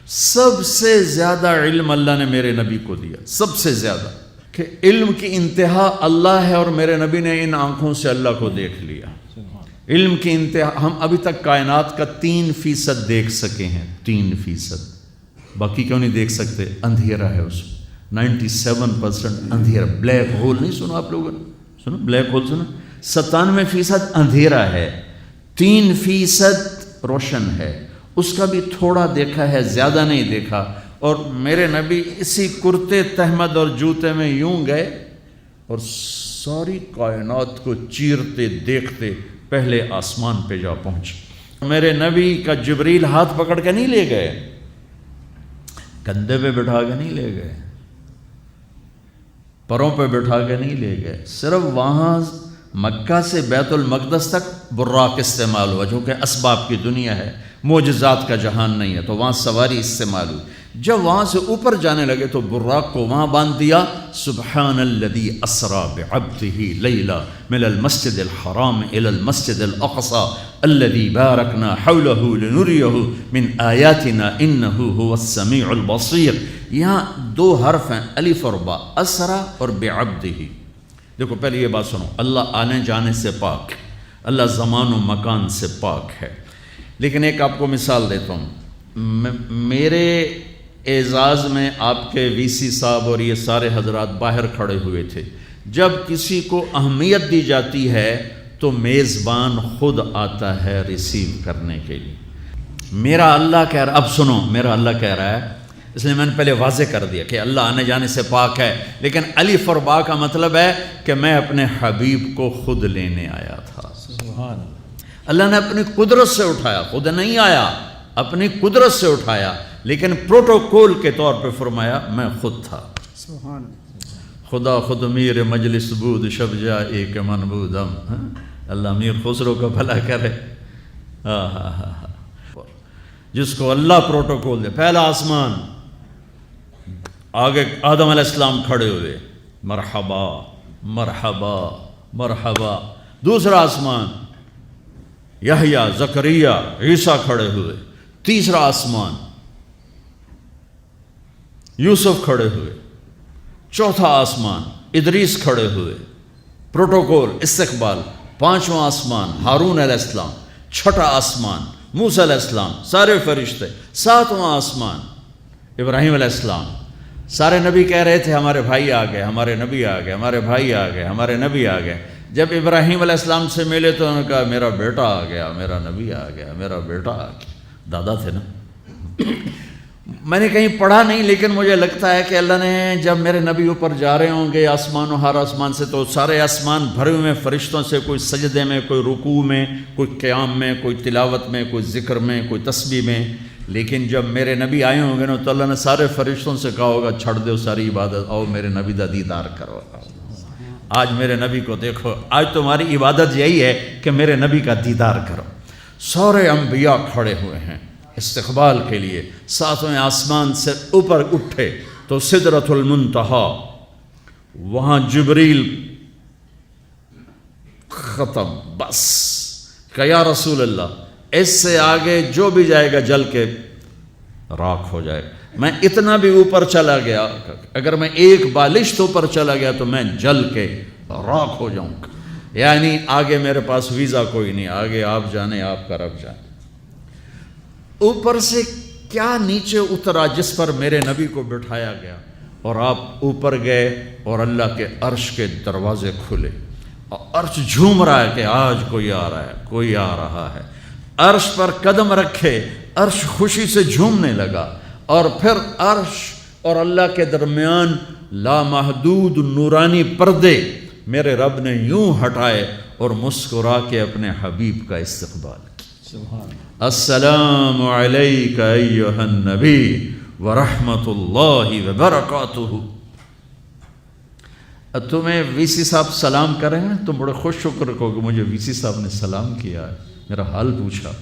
سب سے زیادہ علم اللہ نے میرے نبی کو دیا، سب سے زیادہ، کہ علم کی انتہا اللہ ہے اور میرے نبی نے ان آنکھوں سے اللہ کو دیکھ لیا۔ علم کی انتہا، ہم ابھی تک کائنات کا 3% دیکھ سکے ہیں، 3%، باقی کیوں نہیں دیکھ سکتے؟ اندھیرا ہے اس میں، 97% اندھیرا۔ بلیک ہول نہیں سنا آپ لوگوں نے؟ سنا بلیک ہول؟ سنا؟ 97% اندھیرا ہے، 3% روشن ہے، اس کا بھی تھوڑا دیکھا ہے، زیادہ نہیں دیکھا۔ اور میرے نبی اسی کرتے تہمد اور جوتے میں یوں گئے اور ساری کائنات کو چیرتے دیکھتے پہلے آسمان پہ جا پہنچے۔ میرے نبی کا جبریل ہاتھ پکڑ کے نہیں لے گئے، کندھے پہ بٹھا کے نہیں لے گئے، پروں پہ بٹھا کے نہیں لے گئے، صرف وہاں مکہ سے بیت المقدس تک براق استعمال ہوا، جو کہ اسباب کی دنیا ہے، معجزات کا جہان نہیں ہے، تو وہاں سواری استعمال ہوئی۔ جب وہاں سے اوپر جانے لگے تو براق کو وہاں باندھ دیا، سبحان الذی اسری بعبدہ لیلا من المسجد الحرام الی المسجد الاقصی الذی بارکنا حولہ لنریہ من آیاتنا انہ هو السمیع البصیر۔ یہاں 2 حرف ہیں، الف اور با، اسری اور بعبدہ۔ دیکھو پہلے یہ بات سنو، اللہ آنے جانے سے پاک، اللہ زمان و مکان سے پاک ہے۔ لیکن ایک آپ کو مثال دیتا ہوں، میرے اعزاز میں آپ کے وی سی صاحب اور یہ سارے حضرات باہر کھڑے ہوئے تھے۔ جب کسی کو اہمیت دی جاتی ہے تو میزبان خود آتا ہے ریسیو کرنے کے لیے۔ میرا اللہ کہہ رہا، اب سنو، میرا اللہ کہہ رہا ہے، اس لیے میں نے پہلے واضح کر دیا کہ اللہ آنے جانے سے پاک ہے، لیکن الف اور با کا مطلب ہے کہ میں اپنے حبیب کو خود لینے آیا تھا۔ سبحان اللہ نے اپنی قدرت سے اٹھایا، خود نہیں آیا، اپنی قدرت سے اٹھایا، لیکن پروٹوکول کے طور پہ فرمایا میں خود تھا۔ سبحان خدا خود میر مجلس بود شب جا ایک من بودم۔ اللہ میر خسرو کا بھلا کرے۔ جس کو اللہ پروٹوکول دے، پہلا آسمان، آگے آدم علیہ السلام کھڑے ہوئے، مرحبا مرحبا مرحبا۔ دوسرا آسمان، یحییٰ، زکریا، عیسیٰ کھڑے ہوئے۔ تیسرا آسمان، یوسف کھڑے ہوئے۔ چوتھا آسمان، ادریس کھڑے ہوئے، پروٹوکول، استقبال۔ پانچواں آسمان، ہارون علیہ السلام۔ چھٹا آسمان، موسیٰ علیہ السلام، سارے فرشتے۔ ساتواں آسمان، ابراہیم علیہ السلام۔ سارے نبی کہہ رہے تھے ہمارے بھائی آ گئے، ہمارے نبی آ گئے، ہمارے بھائی آ گئے، ہمارے نبی آ گئے۔ جب ابراہیم علیہ السلام سے ملے تو انہوں نے کہا میرا بیٹا آ گیا، میرا نبی آ گیا، میرا بیٹا آ گیا۔ دادا تھے نا۔ میں نے کہیں پڑھا نہیں، لیکن مجھے لگتا ہے کہ اللہ نے جب میرے نبی اوپر جا رہے ہوں گے آسمان و ہر آسمان سے، تو سارے آسمان بھرے ہوئے فرشتوں سے، کوئی سجدے میں، کوئی رکوع میں، کوئی قیام میں، کوئی تلاوت میں، کوئی ذکر میں، کوئی تسبیح میں۔ لیکن جب میرے نبی آئے ہوں گے نا تو اللہ نے سارے فرشتوں سے کہا ہوگا چھڑ دو ساری عبادت، آؤ میرے نبی دا دیدار کرو۔ آج میرے نبی کو دیکھو، آج تمہاری عبادت یہی ہے کہ میرے نبی کا دیدار کرو۔ سارے انبیاء کھڑے ہوئے ہیں استقبال کے لیے۔ ساتویں آسمان سے اوپر اٹھے تو سدرۃ المنتہا، وہاں جبریل ختم، بس کہ یا رسول اللہ اس سے آگے جو بھی جائے گا جل کے راکھ ہو جائے گا۔ میں اتنا بھی اوپر چلا گیا، اگر میں ایک بالشت اوپر چلا گیا تو میں جل کے راکھ ہو جاؤں گا۔ یعنی آگے میرے پاس ویزا کوئی نہیں، آگے آپ جانے، آپ کا رب جانے۔ اوپر سے کیا نیچے اترا جس پر میرے نبی کو بٹھایا گیا، اور آپ اوپر گئے اور اللہ کے عرش کے دروازے کھلے اور عرش جھوم رہا ہے کہ آج کوئی آ رہا ہے، کوئی آ رہا ہے۔ عرش پر قدم رکھے، عرش خوشی سے جھومنے لگا، اور پھر عرش اور اللہ کے درمیان لامحدود نورانی پردے میرے رب نے یوں ہٹائے اور مسکرا کے اپنے حبیب کا استقبال کیا۔ السلام علیک ایھا النبی ورحمۃ اللہ وبرکاتہ۔ تمہیں وی سی صاحب سلام کریں گے، تم بڑے خوش ہو کر کہو کہ مجھے وی سی صاحب نے سلام کیا ہے، میرا حال پوچھا۔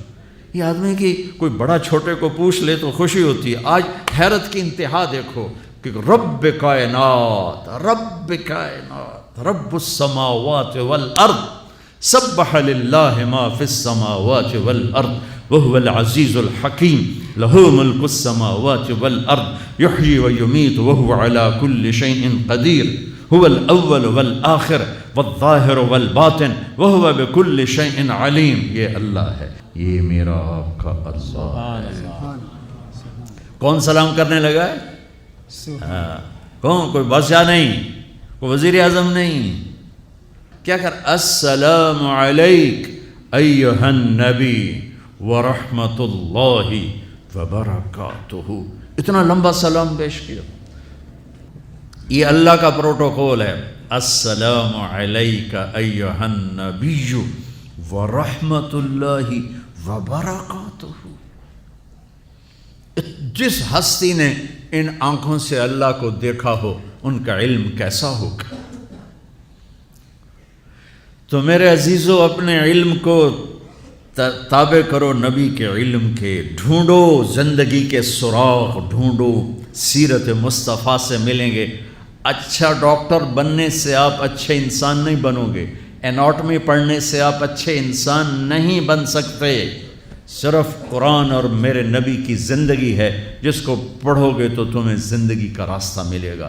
یہ آدمی کی کوئی بڑا چھوٹے کو پوچھ لے تو خوشی ہوتی ہے۔ آج حیرت کی انتہا دیکھو کہ رب کائنات، رب کائنات، رب السماوات والارض، سبح للہ ما فی السماوات والارض وهو العزيز الحكيم له ملك السماوات والأرض يحيي ويميت وهو على كل شيء قدير هو الأول والآخر والظاهر والباطن وهو بكل شيء عليم. یہ اللہ ہے، یہ میرا آپ کا اللہ ہے. کون سلام کرنے لگا ہے؟ کون؟ کوئی بادشاہ نہیں، کوئی وزیر اعظم نہیں. کیا کر؟ السلام علیک ایھا النبی ورحمۃ اللہ وبرکاتہ. اتنا لمبا سلام پیش کیا. یہ اللہ کا پروٹوکول ہے. السلام علیک ایھا النبی ورحمۃ اللہ وبرکاتہ. جس ہستی نے ان آنکھوں سے اللہ کو دیکھا ہو ان کا علم کیسا ہوگا؟ تو میرے عزیزو، اپنے علم کو تابع کرو نبی کے علم کے. ڈھونڈو زندگی کے سراغ، ڈھونڈو. سیرت مصطفیٰ سے ملیں گے. اچھا ڈاکٹر بننے سے آپ اچھے انسان نہیں بنو گے. اناٹمی پڑھنے سے آپ اچھے انسان نہیں بن سکتے. صرف قرآن اور میرے نبی کی زندگی ہے جس کو پڑھو گے تو تمہیں زندگی کا راستہ ملے گا.